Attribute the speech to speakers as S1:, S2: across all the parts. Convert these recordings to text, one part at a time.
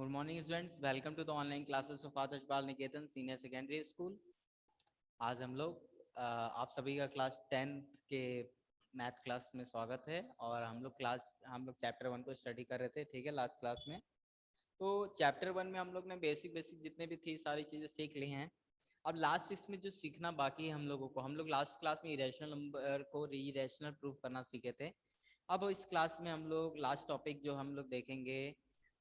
S1: Good morning students, welcome to the online classes of Adarsh Bal Niketan senior secondary school. आज हम लोग आप सभी का क्लास 10th के मैथ क्लास में स्वागत है। और हम लोग चैप्टर 1 को स्टडी कर रहे थे, ठीक है, लास्ट क्लास में। तो चैप्टर 1 में हम लोग ने बेसिक जितने भी थी सारी चीज़ें सीख ली हैं। अब लास्ट इसमें जो सीखना बाकी है हम लोगों को, हम लोग लास्ट क्लास में इरेशनल नंबर को रीरेशनल प्रूफ करना सीखे थे। अब इस क्लास में हम लोग लास्ट टॉपिक जो हम लोग देखेंगे,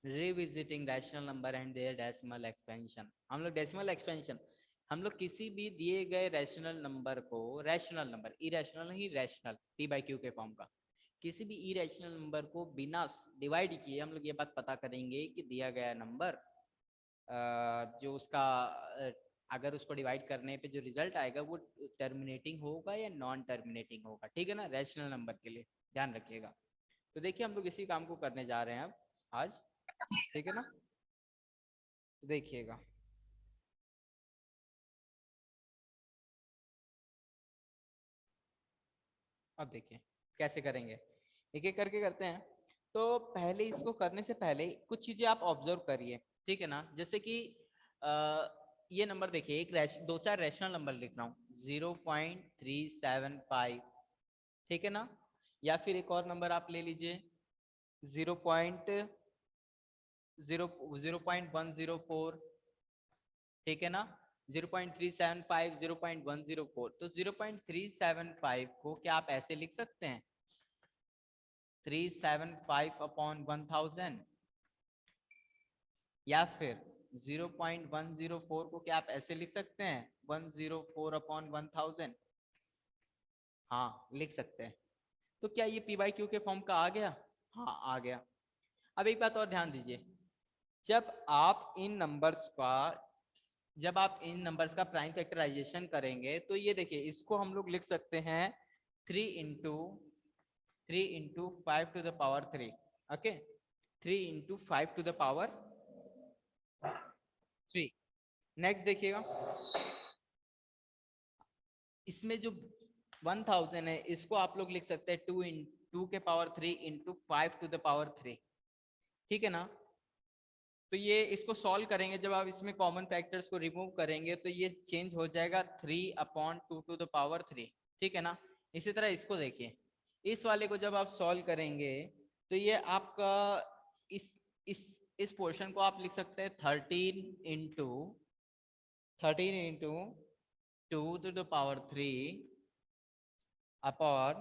S1: revisiting rational number and their decimal expansion. हम लोग डेसिमल एक्सपेंशन, हम लोग किसी भी दिए गए रैशनल नंबर को, रैशनल नंबर, इरेशनल नहीं रैशनल, पी बाई क्यू के फॉर्म का, किसी भी इरेशनल नंबर को बिना डिवाइड किए हम लोग ये बात पता करेंगे कि दिया गया नंबर जो उसका अगर उसको डिवाइड करने पे जो रिजल्ट आएगा वो टर्मिनेटिंग होगा या नॉन टर्मिनेटिंग होगा, ठीक है ना, रैशनल नंबर के लिए ध्यान रखिएगा। तो देखिए हम लोग इसी काम को करने जा रहे हैं अब आज, ठीक है ना। तो देखिएगा, अब देखिए कैसे करेंगे, एक एक करके करते हैं। तो पहले इसको करने से पहले कुछ चीजें आप ऑब्जर्व करिए, ठीक है ना। जैसे कि ये नंबर देखिए, दो चार रैशनल नंबर लिख रहा हूँ, 0.375, ठीक है ना। या फिर एक और नंबर आप ले लीजिए 0.104, ठीक है ना। 0.375, 0.104। तो 0.375 को क्या आप ऐसे लिख सकते हैं, 375 अपॉन 1000, या फिर 0.104 को क्या आप ऐसे लिख सकते हैं, 104 अपॉन 1000। हाँ लिख सकते हैं। तो क्या ये पी बाई क्यू के फॉर्म का आ गया? हाँ आ गया। अब एक बात और ध्यान दीजिए, जब आप इन नंबर्स का प्राइम फैक्टराइजेशन करेंगे तो ये देखिए, इसको हम लोग लिख सकते हैं 3 into 5 to the power 3, okay, 3 into 5 to the power 3। Next देखिएगा, इसमें जो 1000 है इसको आप लोग लिख सकते हैं 2 के power 3 into 5 to the power 3, ठीक है ना। तो ये इसको सॉल्व करेंगे, जब आप इसमें कॉमन फैक्टर्स को रिमूव करेंगे तो ये चेंज हो जाएगा 3/2 to the power 3, ठीक है ना। इसी तरह इसको देखिए, इस वाले को जब आप सॉल्व करेंगे तो ये आपका इस इस इस पोर्शन को आप लिख सकते हैं 13 into 2 to the power 3 upon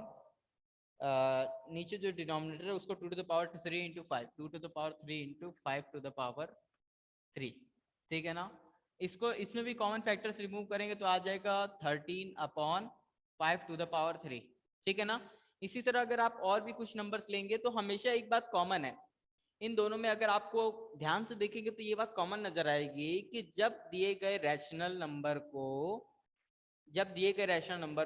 S1: नीचे जो डिनोमिनेटर है उसको 2 to the power 3 into 5, 2 to the power 3 into 5 to the power 3, ठीक है ना। इसको इसमें भी कॉमन फैक्टर्स रिमूव करेंगे तो आ जाएगा 13/5 to the power 3, ठीक है ना। इसी तरह अगर आप और भी कुछ नंबर्स लेंगे तो हमेशा एक बात कॉमन है इन दोनों में, अगर आपको ध्यान से देखेंगे तो ये बात कॉमन नजर आएगी कि जब दिए गए रैशनल नंबर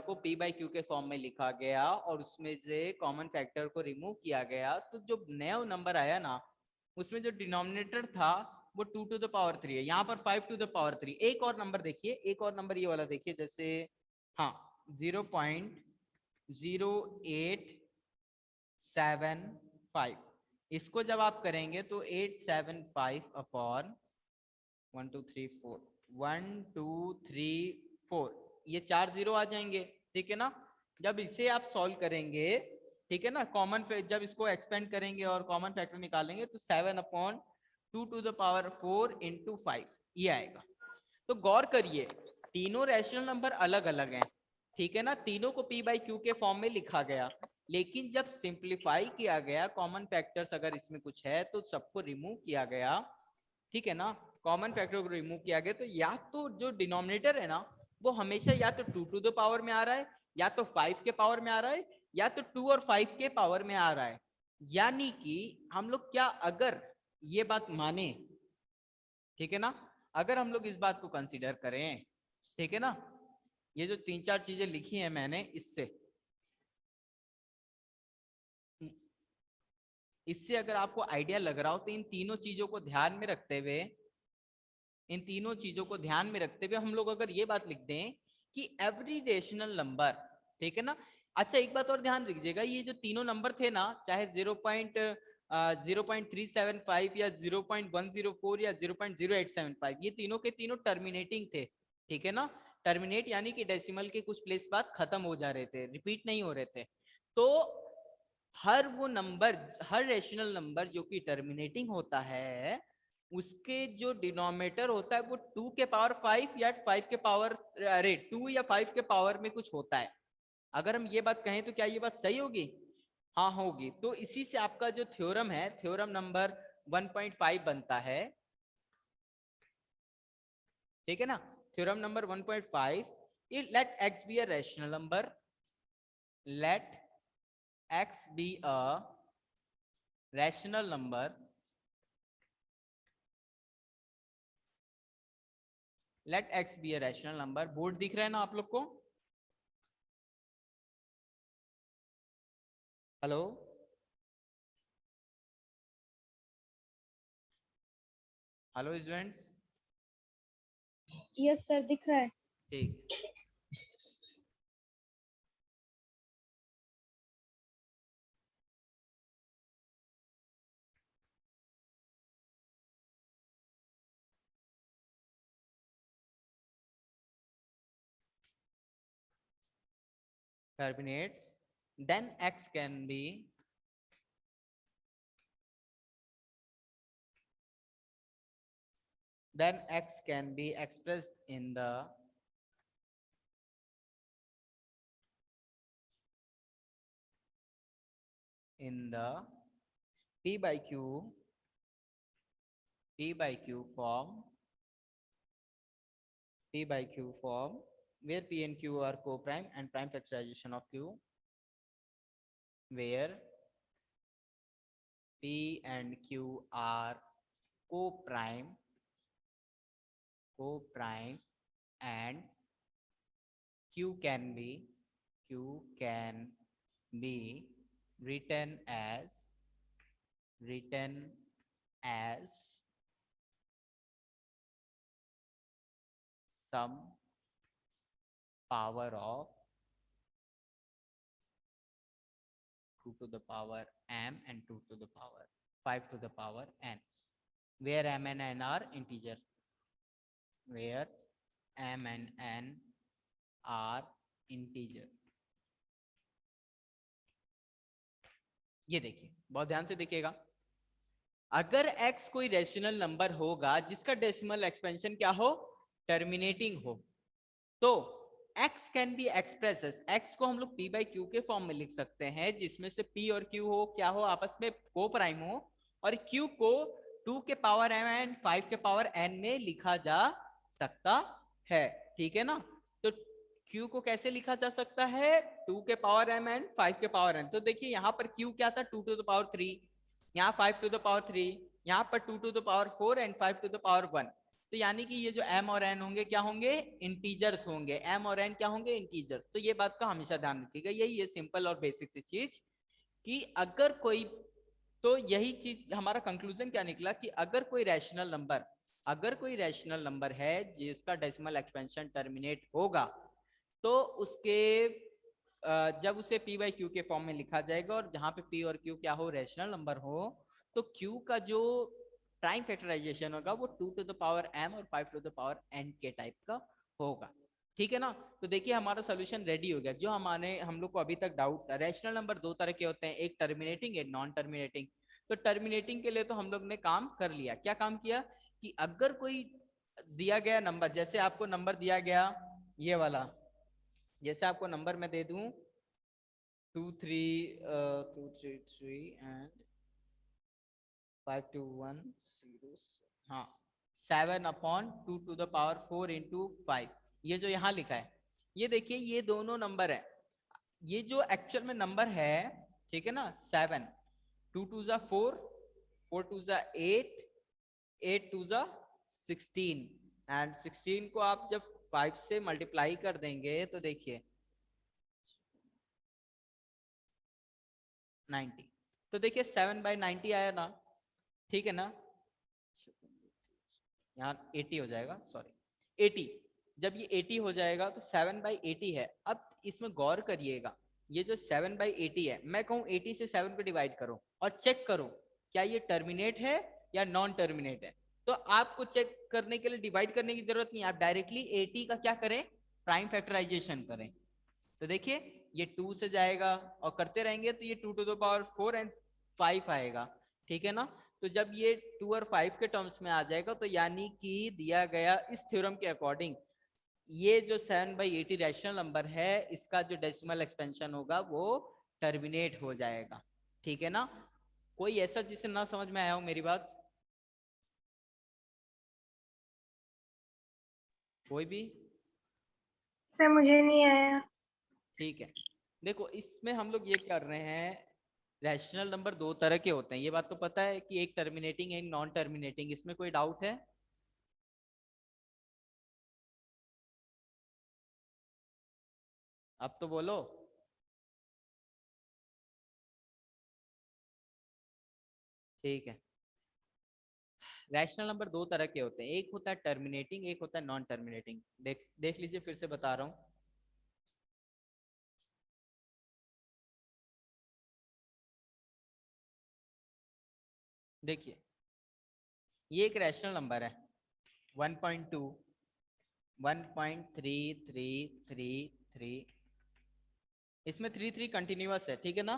S1: को पी बाई क्यू के फॉर्म में लिखा गया और उसमें से कॉमन फैक्टर को रिमूव किया गया, तो जो नया नंबर आया ना उसमें जो डिनोमिनेटर था वो 2 to the power 3 है, यहाँ पर 5 to the power 3। एक और नंबर देखिए, एक और नंबर ये वाला देखिए, जैसे हाँ 0.0875, इसको जब आप करेंगे तो 875 अपॉन 1 2 3 4, 1 2 3 4, ये 4 0 आ जाएंगे, ठीक है ना। जब इसे आप सॉल्व करेंगे, ठीक है ना, जब इसको एक्सपेंड करेंगे और कॉमन फैक्टर निकालेंगे तो 7/2 to the power 4 into 5 ये आएगा। तो गौर करिए, तीनों रैशनल नंबर अलग अलग हैं, ठीक है ना, तीनों को पी बाई क्यू के फॉर्म में लिखा गया, लेकिन जब सिंप्लीफाई किया गया, कॉमन फैक्टर्स अगर इसमें कुछ है तो सबको रिमूव किया गया, ठीक है ना, कॉमन फैक्टर को रिमूव किया गया, तो या तो जो डिनोमिनेटर है ना वो हमेशा या तो 2 to the power में आ रहा है, या तो 5 के पावर में आ रहा है, या तो 2 और 5 के पावर में आ रहा है। यानी कि हम लोग क्या अगर ये बात माने, ठीक है ना, अगर हम लोग इस बात को कंसीडर करें, ठीक है ना, ये जो 3-4 चीजें लिखी हैं मैंने, इससे अगर आपको आइडिया लग रहा हो तो इन तीनों चीजों को ध्यान में रखते हुए हम लोग अगर ये बात लिख दें कि एवरी रेशनल नंबर, ठीक है ना। अच्छा एक बात और ध्यान रखिएगा, ये जो तीनों नंबर थे ना, चाहे 0.375 या 0.104 या 0.0875, ये तीनों के तीनों टर्मिनेटिंग थे, ठीक है ना। टर्मिनेट यानी कि डेसिमल के कुछ प्लेस बाद खत्म हो जा रहे थे, रिपीट नहीं हो रहे थे। तो हर वो नंबर, हर रेशनल नंबर जो कि टर्मिनेटिंग होता है, उसके जो डिनोमिनेटर होता है वो 2 के पावर 5 या 5 के पावर, अरे 2 या 5 के पावर में कुछ होता है। अगर हम ये बात कहें तो क्या ये बात सही होगी? हाँ होगी। तो इसी से आपका जो थ्योरम है, थ्योरम नंबर 1.5 बनता है, ठीक है ना। Theorem number 1.5, let x be a rational number, let x be a rational number, let x be a rational number. Board दिख रहा है ना आप लोग को? Hello hello students.
S2: Yes sir, दिख रहा है।
S1: ठीक, terminates, then x can be, then x can be expressed in the p by q, p by q form, p by q form, where p and q are co-prime and prime factorization of q, where p and q are co-prime, co-prime, and q can be, q can be written as, written as some power of 2 to the power m and 2 to the power 5 to the power n, where m and n are integer, where m and n are integer। ये देखिए, बहुत ध्यान से देखिएगा। अगर x कोई rational number होगा जिसका डेसिमल एक्सपेंशन क्या हो, टर्मिनेटिंग हो, तो x can be express as, x को हम लोग p बाई q के फॉर्म में लिख सकते हैं, जिसमें से p और q हो क्या हो, आपस में को प्राइम हो, और q को 2 के पावर m एंड 5 के पावर n में लिखा जा सकता है, ठीक है ना। तो q को कैसे लिखा जा सकता है, 2 के पावर m एंड 5 के पावर n। तो देखिए यहाँ पर q क्या था, 2 टू द पावर 3, यहाँ 5 टू द पावर 3, यहाँ पर 2 to the power 4 and 5 to the power 1। तो यानी कि ये जो m और n होंगे क्या होंगे, इंटीजर्स होंगे, m और n क्या होंगे, इंटीजर्स। तो ये बात का हमेशा ध्यान रखिएगा, यही है सिंपल और बेसिक सी चीज कि अगर कोई, तो यही चीज हमारा कंक्लूजन क्या निकला कि अगर कोई रैशनल नंबर, अगर कोई रैशनल नंबर है जिसका डेसिमल एक्सपेंशन टर्मिनेट होगा, तो उसके जब उसे p बाई क्यू के फॉर्म में लिखा जाएगा, और जहां पे p और q क्या हो, रैशनल नंबर हो, तो q का जो प्राइम फैक्टराइजेशन होगा वो 2 टू द पावर m और 5 टू द पावर n के टाइप का होगा, ठीक है ना। तो देखिए हमारा सोल्यूशन रेडी हो गया। जो हमारे हम लोग को अभी तक डाउट था, रैशनल नंबर दो तरह के होते हैं, एक टर्मिनेटिंग, एक नॉन टर्मिनेटिंग। तो टर्मिनेटिंग के लिए तो हम लोग ने काम कर लिया। क्या काम किया कि अगर कोई दिया गया नंबर, जैसे आपको नंबर दिया गया ये वाला, जैसे आपको नंबर मैं दे दूं 233 एंड 5210, हाँ 7/2 टू द पावर 4 इंटू 5, ये जो यहाँ लिखा है, ये देखिए ये दोनों नंबर है। ये जो एक्चुअल में नंबर है, ठीक है ना, 7, 2 टू जा 4, 4 टू जा 8, 8 टू जा 16, एंड 16 को आप जब 5 से मल्टीप्लाई कर देंगे तो देखिए 90। तो देखिए 7/90 आया ना, ठीक है ना, यहाँ 80 हो जाएगा, सॉरी 80। जब ये 80 हो जाएगा तो 7/80 है। अब इसमें गौर करिएगा, ये जो 7/80 है, मैं कहूँ 80 से 7 को डिवाइड करो और चेक करो क्या ये टर्मिनेट है या नॉन टर्मिनेट है। तो आपको चेक करने के लिए डिवाइड करने की जरूरत नहीं, आप डायरेक्टली 80 का क्या करें, प्राइम फैक्टराइजेशन करें। तो देखिए ये 2 से जाएगा और करते रहेंगे तो ये 2 to the power 4 एंड 5 आएगा, ठीक है ना। तो जब ये 2 और 5 के टर्म्स में आ जाएगा तो यानी कि दिया गया इस थ्योरम के अकॉर्डिंग ये जो 7/80 रैशनल नंबर है इसका जो डेसिमल एक्सपेंशन होगा वो टर्मिनेट हो जाएगा, ठीक है ना। कोई ऐसा जिसे ना समझ में आया हो मेरी बात, कोई भी?
S2: सर मुझे नहीं आया।
S1: ठीक है, देखो इसमें हम लोग ये कर रहे हैं, रैशनल नंबर दो तरह के होते हैं, ये बात तो पता है कि एक टर्मिनेटिंग एक नॉन टर्मिनेटिंग, इसमें कोई डाउट है? अब तो बोलो। ठीक है, रैशनल नंबर दो तरह के होते हैं, एक होता है टर्मिनेटिंग, एक होता है नॉन टर्मिनेटिंग। देख देख लीजिए, फिर से बता रहा हूं। देखिए ये एक रैशनल नंबर है 1.2 1.3333, इसमें 3 कंटिन्यूअस है, ठीक है ना।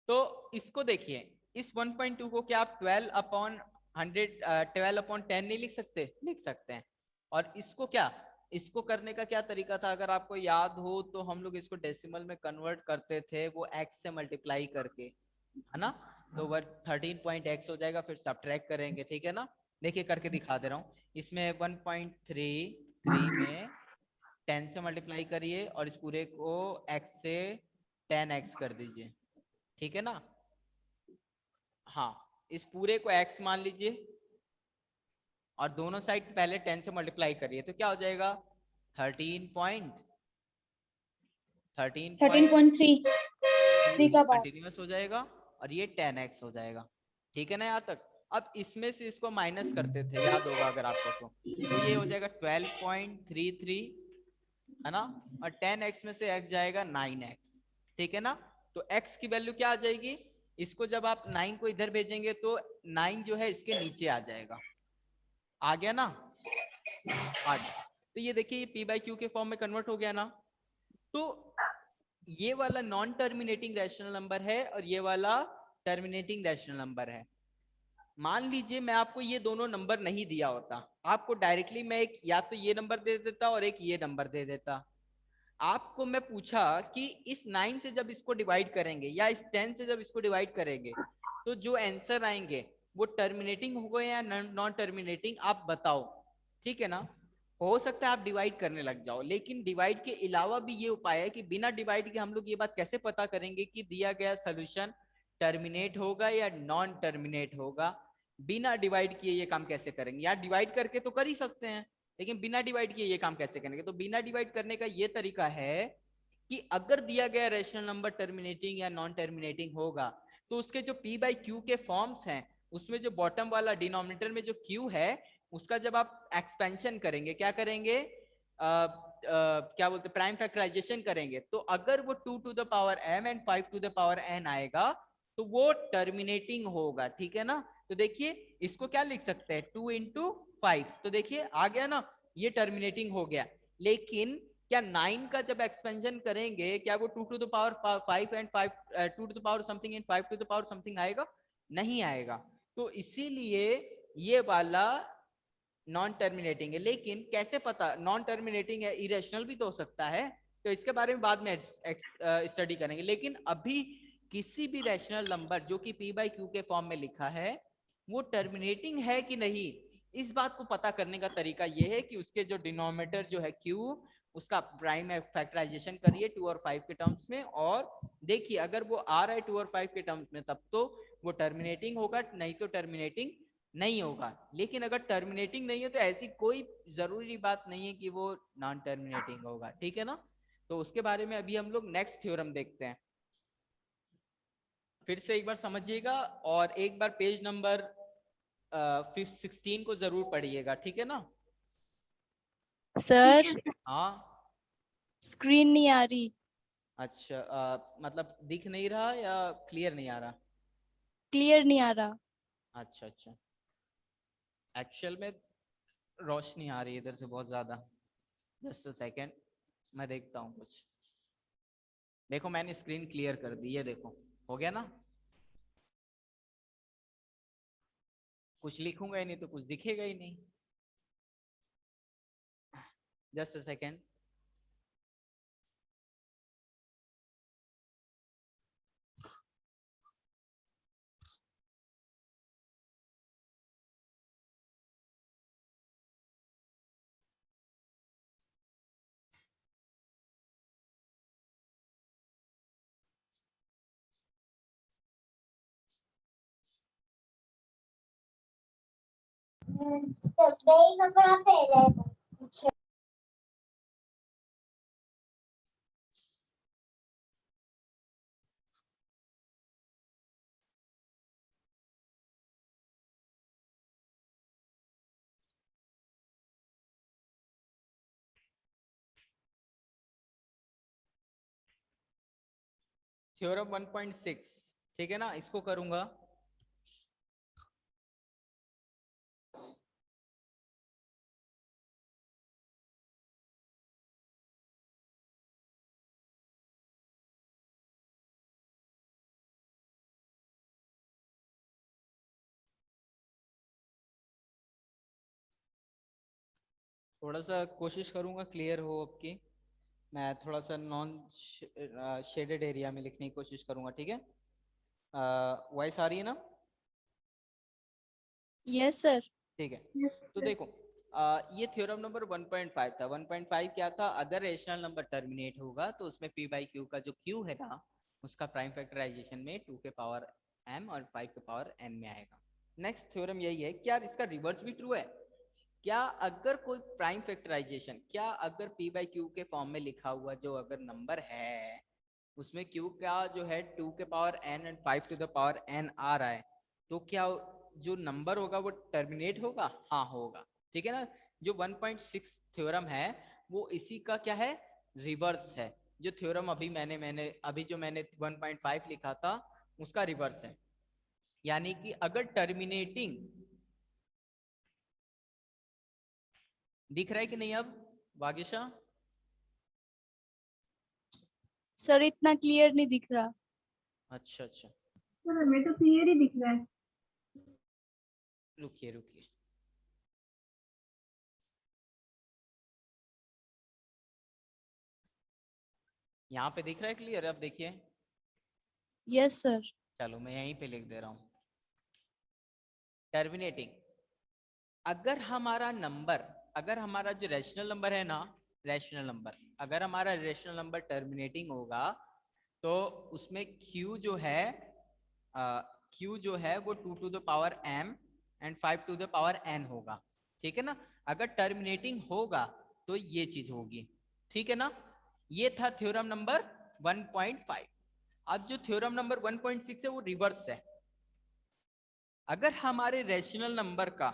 S1: तो इसको देखिए, इस 1.2 को क्या आप 12/10 नहीं लिख सकते? लिख सकते हैं। और इसको क्या, इसको करने का क्या तरीका था, अगर आपको याद हो तो हम लोग इसको डेसिमल में कन्वर्ट करते थे वो x से मल्टीप्लाई करके, है ना। तो वह 13.x हो जाएगा, फिर सब्ट्रैक्ट करेंगे, ठीक है ना। देखिए करके दिखा दे रहा हूँ, इसमें 1.33 में 10 से मल्टीप्लाई करिए और इस पूरे को x से 10x कर दीजिए, ठीक है ना। हाँ, इस पूरे को x मान लीजिए और दोनों साइड पहले 10 से मल्टीप्लाई करिए, तो क्या हो जाएगा 13.3
S2: का पावर।
S1: कंटिन्यूअस हो जाएगा और ये 10x हो जाएगा, ठीक है ना यहाँ तक। अब इसमें से इसको माइनस करते थे, याद होगा अगर आपको तो ये हो जाएगा 12.33, है ना। और 10x में से x जाएगा 9x, ठीक है ना। तो x की वैल्यू क्या आ जाएगी, इसको जब आप 9 को इधर भेजेंगे तो 9 जो है इसके नीचे आ जाएगा, आ गया ना, आ गया। तो ये देखिए ये p बाई क्यू के फॉर्म में कन्वर्ट हो गया ना। तो ये वाला नॉन टर्मिनेटिंग रैशनल नंबर है और ये वाला टर्मिनेटिंग रैशनल नंबर है। मान लीजिए मैं आपको ये दोनों नंबर नहीं दिया होता, आपको डायरेक्टली मैं एक या तो ये नंबर दे देता और एक ये नंबर दे देता। आपको मैं पूछा कि इस 9 से जब इसको डिवाइड करेंगे या इस 10 से जब इसको डिवाइड करेंगे तो जो आंसर आएंगे वो टर्मिनेटिंग होगा या नॉन टर्मिनेटिंग, आप बताओ, ठीक है ना। हो सकता है आप डिवाइड करने लग जाओ, लेकिन डिवाइड के अलावा भी ये उपाय है कि बिना डिवाइड के हम लोग ये बात कैसे पता करेंगे कि दिया गया सोल्यूशन टर्मिनेट होगा या नॉन टर्मिनेट होगा। बिना डिवाइड किए ये काम कैसे करेंगे, या डिवाइड करके तो कर ही सकते हैं, लेकिन बिना डिवाइड किए ये काम कैसे करेंगे। तो बिना डिवाइड करने का ये तरीका है कि अगर दिया गया रैशनल नंबर टर्मिनेटिंग या नॉन टर्मिनेटिंग होगा तो उसके जो p बाई क्यू के फॉर्म्स हैं उसमें जो बॉटम वाला डिनोमिनेटर में जो q है उसका जब आप एक्सपेंशन करेंगे, क्या करेंगे, क्या बोलते प्राइम फैक्टराइजेशन करेंगे, तो अगर वो 2 to the power m and 5 to the power n आएगा तो वो टर्मिनेटिंग होगा, ठीक है ना। तो देखिए इसको क्या लिख सकते हैं 2 into 5, तो देखिए आ गया ना, ये टर्मिनेटिंग हो गया। लेकिन क्या 9 का जब एक्सपेंशन करेंगे क्या वो 2 to the power 5 and 5 2 to the power something and 5 to the power something आएगा? नहीं आएगा। तो इसीलिए ये वाला नॉन टर्मिनेटिंग है। लेकिन कैसे पता नॉन टर्मिनेटिंग है, इरेशनल भी तो हो सकता है, तो इसके बारे में बाद में स्टडी करेंगे। लेकिन अभी किसी भी रैशनल नंबर जो कि p बाई क्यू के फॉर्म में लिखा है वो टर्मिनेटिंग है कि नहीं, इस बात को पता करने का तरीका ये है कि उसके जो डिनोमिनेटर जो है q उसका प्राइम फैक्टराइजेशन करिए 2 और 5 के टर्म्स में, और देखिए अगर वो आ रहा है 2 और 5 के टर्म्स में तब तो वो टर्मिनेटिंग होगा, नहीं तो टर्मिनेटिंग नहीं होगा। लेकिन अगर टर्मिनेटिंग नहीं है तो ऐसी कोई जरूरी बात नहीं है कि वो नॉन टर्मिनेटिंग होगा, ठीक है ना। तो उसके बारे में अभी हम लोग नेक्स्ट थ्योरम देखते हैं। फिर से एक बार समझिएगा और एक बार पेज नंबर 16 को जरूर पढ़िएगा, ठीक है ना।
S3: सर
S1: हाँ
S3: स्क्रीन नहीं आ रही।
S1: अच्छा, मतलब दिख नहीं रहा या क्लियर नहीं आ रहा?
S3: क्लियर नहीं आ रहा।
S1: अच्छा अच्छा, एक्चुअल में रोशनी आ रही है इधर से बहुत ज्यादा। जस्ट अ सेकेंड, मैं देखता हूँ कुछ। देखो मैंने स्क्रीन क्लियर कर दी, ये देखो हो गया ना। कुछ लिखूंगा ही नहीं तो कुछ दिखेगा ही नहीं। Just a second. थ्योरम 1.6, ठीक है ना, इसको करूंगा। थोड़ा सा कोशिश करूंगा क्लियर हो आपकी। मैं थोड़ा सा नॉन शेडेड एरिया में लिखने की कोशिश करूंगा, ठीक है। वॉइस आ रही है ना?
S3: Yes sir.
S1: ठीक है। तो देखो ये थ्योरम नंबर 1.5 था। 1.5 क्या था? अगर रेशनल नंबर टर्मिनेट होगा तो उसमें p बाई क्यू का जो q है ना, उसका प्राइम फैक्टराइजेशन में 2 के पावर m और 5 के पावर n में आएगा। नेक्स्ट थ्योरम यही है। क्या इसका रिवर्स भी ट्रू है? क्या अगर कोई प्राइम फैक्टराइजेशन, क्या अगर p बाई क्यू के फॉर्म में लिखा हुआ जो अगर नंबर है उसमें q का जो है 2 के power n and 5 to the power n आ रहा है, तो क्या जो नंबर होगा वो टर्मिनेट होगा? हाँ होगा, ठीक है ना। जो 1.6 थ्योरम है वो इसी का क्या है? रिवर्स है। जो थ्योरम अभी जो मैंने 1.5 लिखा था उसका रिवर्स है। यानी कि अगर टर्मिनेटिंग, दिख रहा है कि नहीं अब वागिशा?
S3: सर इतना क्लियर नहीं दिख रहा।
S1: अच्छा अच्छा,
S2: सर हमें तो क्लियर ही दिख रहा है।
S1: रुकिए रुकिए। यहाँ पे दिख रहा है क्लियर? अब देखिए।
S3: Yes sir.
S1: चलो मैं यहीं पे लिख दे रहा हूँ। टर्मिनेटिंग, अगर हमारा नंबर, अगर हमारा जो रैशनल नंबर है ना, रैशनल नंबर, अगर हमारा रैशनल नंबर टर्मिनेटिंग होगा तो उसमें q जो है q जो है वो 2 to the power m and 5 to the power n होगा, ठीक है ना। अगर टर्मिनेटिंग होगा तो ये चीज होगी, ठीक है ना। ये था थ्योरम नंबर 1.5। अब जो थ्योरम नंबर 1.6 है वो रिवर्स है। अगर हमारे रैशनल नंबर का,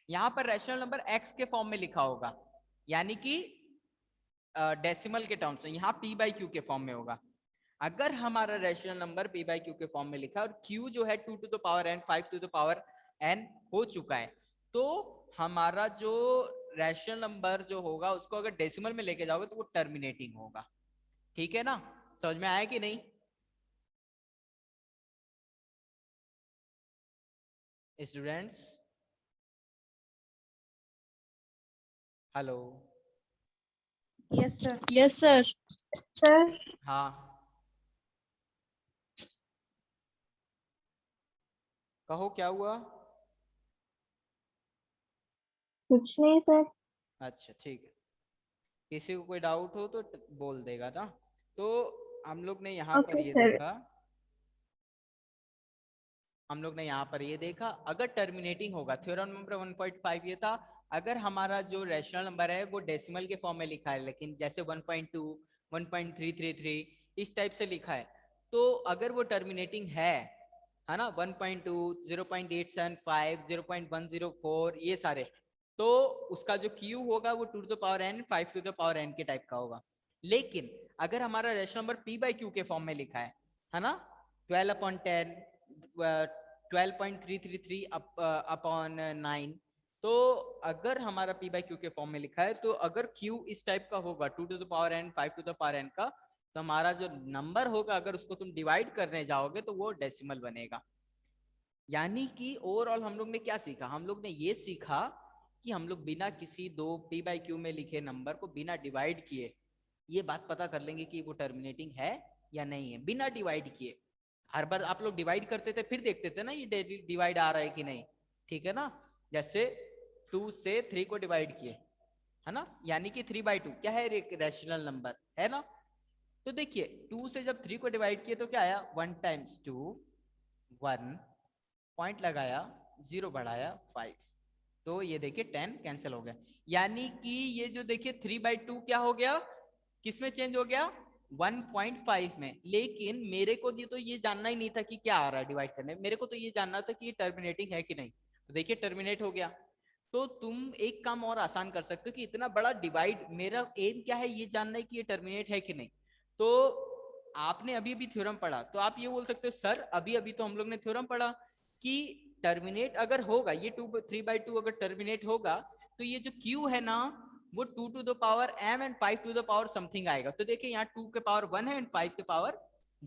S1: यहां पर रैशनल नंबर x के फॉर्म में लिखा होगा, यानी कि डेसिमल के टर्म्स में, यहाँ p बाई क्यू के फॉर्म में होगा। अगर हमारा rational number p by Q के फॉर्म में लिखा है और q जो है 2 to the power n 5 to the power n हो चुका है, तो हमारा जो रैशनल नंबर जो होगा उसको अगर डेसिमल में लेके जाओगे तो वो टर्मिनेटिंग होगा, ठीक है ना। समझ में आया कि नहीं students? Hello?
S2: Yes sir.
S3: Yes sir.
S2: Sir
S1: हाँ कहो क्या हुआ?
S2: कुछ नहीं सर।
S1: अच्छा ठीक है, किसी को कोई डाउट हो तो बोल देगा ना। तो हम लोग ने यहाँ पर
S2: ओके
S1: ये
S2: सर।
S1: देखा, हम लोग ने यहाँ पर ये देखा अगर टर्मिनेटिंग होगा, थ्योरम नंबर 1.5 ये था। अगर हमारा जो रैशनल नंबर है वो डेसिमल के फॉर्म में लिखा है, लेकिन जैसे 1.2 1.333 इस टाइप से लिखा है, तो अगर वो टर्मिनेटिंग है ना, 1.2 0.875 0.104 ये सारे, तो उसका जो Q होगा वो 2 to the power n 5 to the power n के टाइप का होगा। लेकिन अगर हमारा rational number p by Q के फॉर्म में लिखा है ना, 12/10 12.333 अपॉन 9। तो अगर हमारा p बाई क्यू के फॉर्म में लिखा है, तो अगर q इस टाइप का होगा 2 to the power n 5 to the power n का, तो हमारा जो नंबर होगा अगर उसको तुम डिवाइड करने जाओगे तो वो डेसिमल बनेगा। यानी कि ओवरऑल हम लोग ने क्या सीखा, हम लोग ने ये सीखा कि हम लोग बिना किसी दो p बाई क्यू में लिखे नंबर को बिना डिवाइड किए ये बात पता कर लेंगे कि वो टर्मिनेटिंग है या नहीं है, बिना डिवाइड किए। हर बार आप लोग डिवाइड करते थे फिर देखते थे ना ये डिवाइड आ रहा है कि नहीं, ठीक है ना। जैसे 2 से 3 को डिवाइड किए, है ना, यानी कि 3/2 क्या है, एक रैशनल नंबर है ना। तो देखिए 2 से जब 3 को डिवाइड किए तो क्या आया, 1 टाइम्स 2 1, पॉइंट लगाया 0 बढ़ाया 5, तो ये देखिए 10 कैंसिल हो गया। यानी कि ये जो देखिए 3/2 क्या हो गया, किस में चेंज हो गया, 1.5 में। लेकिन मेरे को ये तो ये जानना ही नहीं था कि क्या आ रहा है डिवाइड करने, मेरे को तो ये जानना था कि ये टर्मिनेटिंग है कि नहीं। तो देखिए टर्मिनेट हो गया। तो तुम एक काम और आसान कर सकते हो कि इतना बड़ा डिवाइड, मेरा एम क्या है ये जानना है कि ये टर्मिनेट है कि नहीं। तो आपने अभी अभी थ्योरम पढ़ा, तो आप ये बोल सकते हो सर अभी अभी तो हम लोग ने थ्योरम पढ़ा कि टर्मिनेट अगर होगा ये 3/2 अगर टर्मिनेट होगा तो ये जो q है ना वो 2 to the power m and 5 to the power something आएगा। तो देखिए यहाँ 2 के पावर 1 है एंड 5 के पावर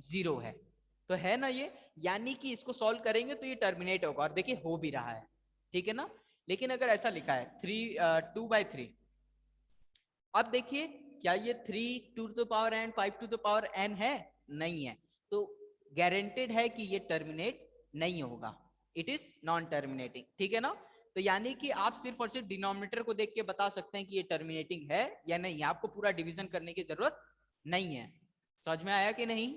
S1: 0 है, तो है ना ये। यानी कि इसको सॉल्व करेंगे तो ये टर्मिनेट होगा, और देखिए हो भी रहा है, ठीक है ना। लेकिन अगर ऐसा लिखा है 2/3, अब देखिए क्या ये 3 to the power n 5 to the power n है, नहीं है। तो गारंटेड है कि ये टर्मिनेट नहीं होगा, इट इज नॉन टर्मिनेटिंग, ठीक है ना। तो यानी कि आप सिर्फ और सिर्फ डिनोमिनेटर को देख के बता सकते हैं कि ये टर्मिनेटिंग है या नहीं, आपको पूरा डिवीजन करने की जरूरत नहीं है। समझ में आया कि नहीं।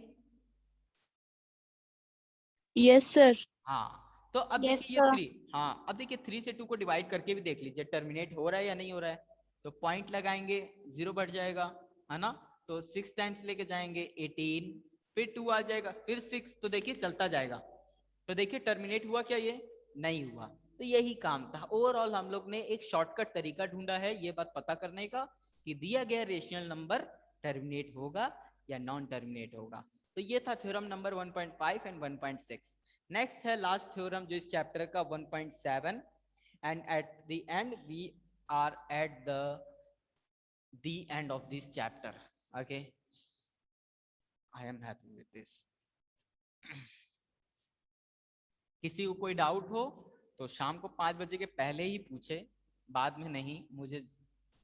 S3: Yes sir.
S1: हाँ तो अब
S2: Yes,
S1: देखिए ये
S2: sir.
S1: 3, हाँ अब देखिए 3 से 2 को डिवाइड करके भी देख लीजिए टर्मिनेट हो रहा है या नहीं हो रहा है। तो पॉइंट लगाएंगे 0 बढ़ जाएगा, है ना। तो 6 टाइम्स लेके जाएंगे 18, फिर 2 आ जाएगा, फिर 6, तो देखिए चलता जाएगा। तो देखिए टर्मिनेट हुआ क्या, ये नहीं हुआ। तो यही काम था, ओवरऑल हम लोग ने एक शॉर्टकट तरीका ढूंढा है ये बात पता करने का कि दिया गया रेशनल नंबर टर्मिनेट होगा या नॉन टर्मिनेट होगा। तो ये था थ्योरम नंबर 1.5 एंड 1.6। नेक्स्ट है लास्ट थ्योरम जो इस चैप्टर का 1.7, and at the end we are at the end of this chapter. Okay, I am happy with this. किसी को कोई डाउट हो तो शाम को 5 बजे के पहले ही पूछे, बाद में नहीं, मुझे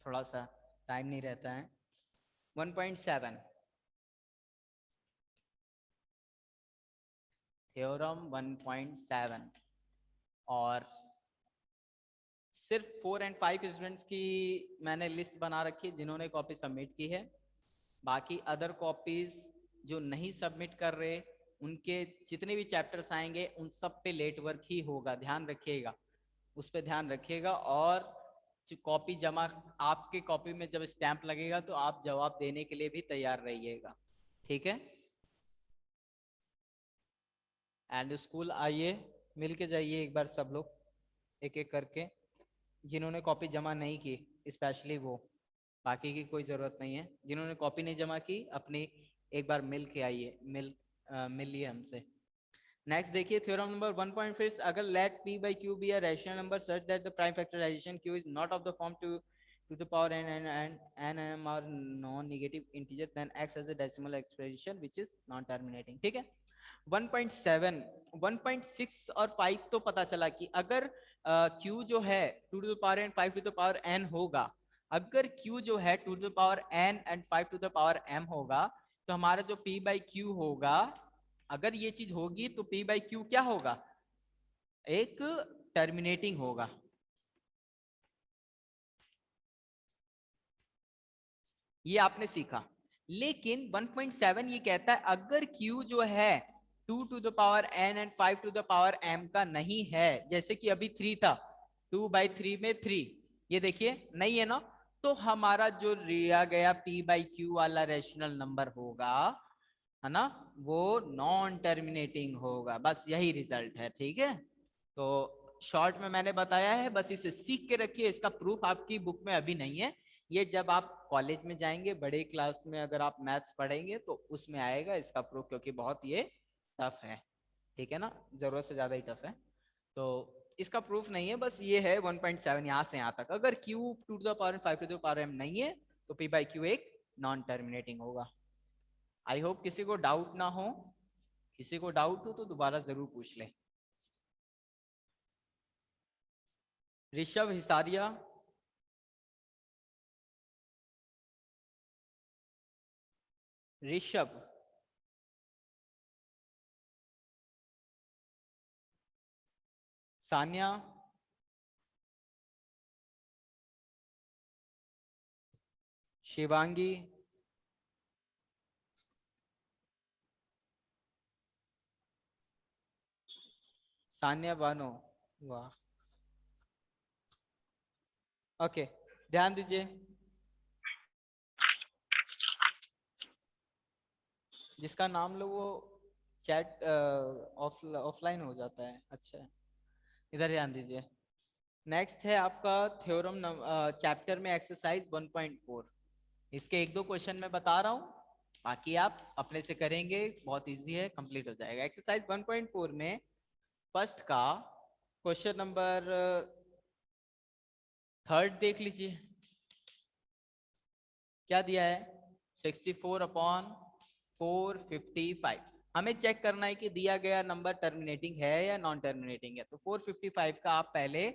S1: थोड़ा सा टाइम नहीं रहता है। 1.7 थ्योरम 1.7, और सिर्फ 4 एंड 5 स्टूडेंट्स की मैंने लिस्ट बना रखी है जिन्होंने कॉपी सबमिट की है। बाकी अदर कॉपीज जो नहीं सबमिट कर रहे, उनके जितने भी चैप्टर्स आएंगे उन सब पे लेट वर्क ही होगा, ध्यान रखिएगा, उस पर ध्यान रखिएगा। और कॉपी जमा, आपके कॉपी में जब स्टैंप लगेगा तो आप जवाब देने के लिए भी तैयार रहिएगा, ठीक है। एंड स्कूल आइए, मिल के जाइए एक बार सब लोग एक एक करके, जिन्होंने कॉपी जमा नहीं की स्पेशली वो, बाकी की कोई ज़रूरत नहीं है। जिन्होंने कॉपी नहीं जमा की अपनी एक बार मिल के आइए, मिलिए हमसे। नेक्स्ट देखिए थ्योरम नंबर 1.5, अगर late p by q be a rational number such that the prime factorization q is not of the form 2 to the power n and m are non-negative integer, then x as a decimal expression which is non-terminating, ठीक है। 1.7, 1.6 और 5 तो पता चला कि अगर q जो है 2 to the power n 5 to the power n होगा, अगर q जो है 2 to the power n and 5 to the power m होगा, तो हमारा जो p by q होगा, अगर ये चीज होगी तो p by q क्या होगा, एक टर्मिनेटिंग होगा। ये आपने सीखा। लेकिन 1.7 ये कहता है अगर q जो है 2 to the power n and 5 to the power m का नहीं है, जैसे कि अभी 3 था, 2/3 में 3, ये देखिए नहीं है ना, तो हमारा जो लिया गया p by q वाला रेशनल नंबर होगा, है ना, वो नॉन टर्मिनेटिंग होगा। बस यही रिजल्ट है, ठीक है। तो शॉर्ट में मैंने बताया है, बस इसे सीख के रखिए, इसका प्रूफ आपकी बुक में अभी नहीं है, ये जब आप कॉलेज में जाएंगे बड़े क्लास में अगर आप मैथ्स पढ़ेंगे तो उसमें आएगा इसका प्रूफ, क्योंकि बहुत ये टफ है। ठीक है ना, जरूरत से ज्यादा ही टफ है। तो इसका प्रूफ नहीं है, बस ये है 1.7 यहाँ से यहाँ तक। अगर q 2 to the power n 5 to the power m नहीं है तो p by q एक नॉन टर्मिनेटिंग होगा। आई होप किसी को डाउट ना हो, किसी को डाउट हो तो दोबारा जरूर पूछ ले। ऋषभ हिसारिया, ऋषभ, सान्या, शिवांगी, सान्या बानो, वाह, ओके, ध्यान दीजिए। जिसका नाम लो वो चैट ऑफलाइन हो जाता है। अच्छा, इधर ध्यान दीजिए। नेक्स्ट है आपका थ्योरम चैप्टर में एक्सरसाइज 1.4। इसके एक दो क्वेश्चन मैं बता रहा हूँ, बाकी आप अपने से करेंगे, बहुत इजी है, कंप्लीट हो जाएगा। एक्सरसाइज 1.4 में फर्स्ट का क्वेश्चन नंबर 3 देख लीजिए। क्या दिया है? 64/455। हमें चेक करना है कि दिया गया नंबर टर्मिनेटिंग है या नॉन टर्मिनेटिंग है। तो 455 का आप पहले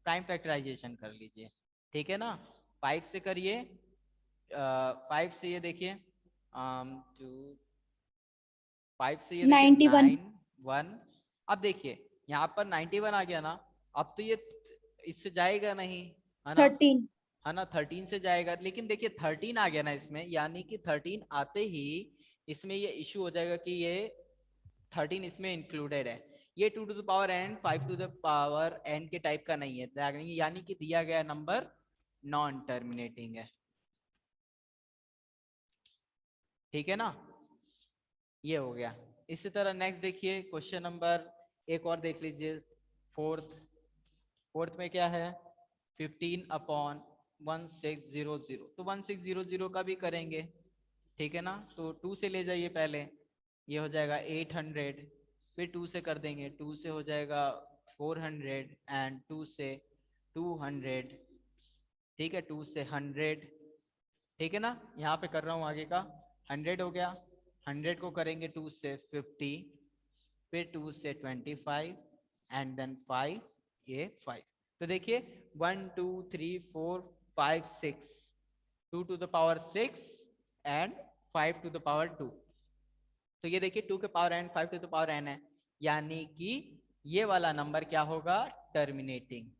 S1: प्राइम फैक्टराइजेशन कर लीजिए, ठीक है ना। 5 से करिए, 5 से ये देखिए 5 से ये देखिए
S2: 91
S1: 91। अब देखिए यहाँ पर 91 आ गया ना, अब तो ये इससे जाएगा नहीं, है ना,
S2: 13
S1: है ना, 13 से जाएगा। लेकिन देखिए 13 आ गया ना इसमें, यानी कि 13 आते ही इसमें ये इशू हो जाएगा कि ये 13 इसमें इंक्लूडेड है। ये 2 to the power n 5 to the power n के टाइप का नहीं है, यानी कि दिया गया नंबर नॉन टर्मिनेटिंग है, ठीक है ना। ये हो गया। इसी तरह नेक्स्ट देखिए क्वेश्चन नंबर एक और देख लीजिए, फोर्थ में क्या है? 15/1600। तो 1600 का भी करेंगे, ठीक है ना। तो 2 से ले जाइए पहले, ये हो जाएगा 800, फिर 2 से कर देंगे, 2 से हो जाएगा 400 एंड 2 से 200, ठीक है, 2 से 100, ठीक है ना। यहाँ पे कर रहा हूँ आगे का, 100 हो गया, 100 को करेंगे 2 से 50, फिर 2 से 25 एंड देन 5, ये 5। तो देखिए 1 2 3 4 5 6, 2 to the power 6 and 5 to the power 2। तो ये देखिए 2 के power n 5 to the power n है, यानी कि ये वाला नंबर क्या होगा? टर्मिनेटिंग।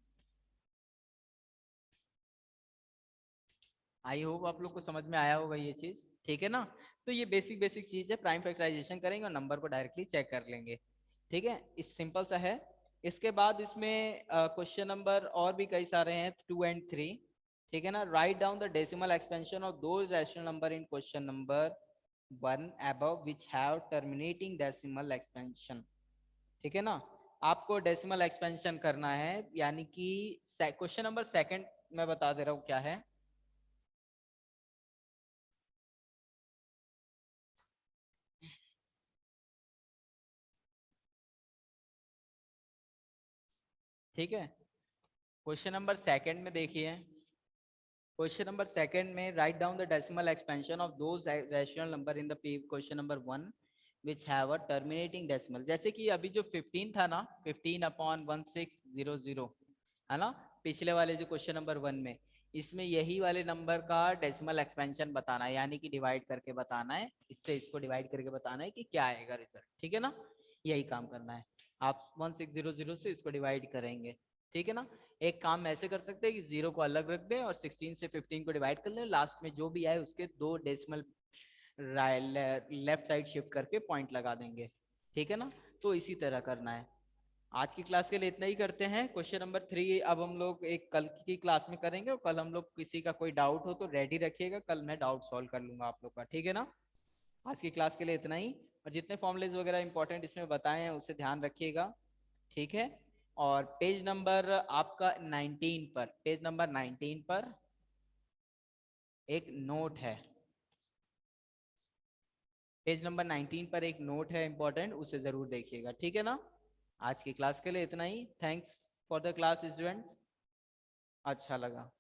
S1: आई होप आप लोग को समझ में आया होगा ये चीज, ठीक है ना। तो ये बेसिक बेसिक चीज है, प्राइम फैक्टराइजेशन करेंगे और नंबर को डायरेक्टली चेक कर लेंगे, ठीक है। इस सिंपल सा है। इसके बाद इसमें क्वेश्चन नंबर और भी कई सारे हैं, 2 and 3, ठीक है ना। Write down the decimal expansion of those rational number in question number 1 above which have terminating decimal expansion, ठीक है ना। आपको डेसिमल एक्सपेंशन करना है, यानी कि क्वेश्चन नंबर सेकंड मैं बता दे रहा हूँ क्या है। ठीक है, क्वेश्चन नंबर सेकंड में देखिए, क्वेश्चन नंबर सेकंड में write down the decimal expansion of those rational number in the question number 1 which have a terminating decimal। जैसे कि अभी जो 15 था ना, 15/1600, है ना, पिछले वाले जो क्वेश्चन नंबर 1 में, इसमें यही वाले नंबर का डेसिमल एक्सपेंशन बताना है, यानी कि डिवाइड करके बताना है, इससे इसको डिवाइड करके बताना है कि क्या आएगा रिजल्ट, ठीक है ना। यही काम करना है, आप 1600 से इसको डिवाइड करेंगे, ठीक है ना। एक काम ऐसे कर सकते हैं कि 0 को अलग रख दें और 16 से 15 को डिवाइड कर लें, लास्ट में जो भी आए उसके 2 डेसिमल लेफ्ट साइड शिफ्ट करके पॉइंट लगा देंगे, ठीक है ना। तो इसी तरह करना है। आज की क्लास के लिए इतना ही करते हैं। क्वेश्चन नंबर 3 अब हम लोग एक कल की क्लास में करेंगे, और कल हम लोग किसी का कोई डाउट हो तो रेडी रखिएगा, कल मैं डाउट सॉल्व कर लूंगा आप लोग का, ठीक है ना। आज की क्लास के लिए इतना ही, और जितने फॉर्मुलेज वगैरह इंपॉर्टेंट इसमें बताए हैं उसे ध्यान रखिएगा, ठीक है। और पेज नंबर आपका 19 पर, पेज नंबर 19 पर एक नोट है, पेज नंबर 19 पर एक नोट है इंपॉर्टेंट, उसे जरूर देखिएगा, ठीक है ना। आज की क्लास के लिए इतना ही। Thanks for the class students, अच्छा लगा।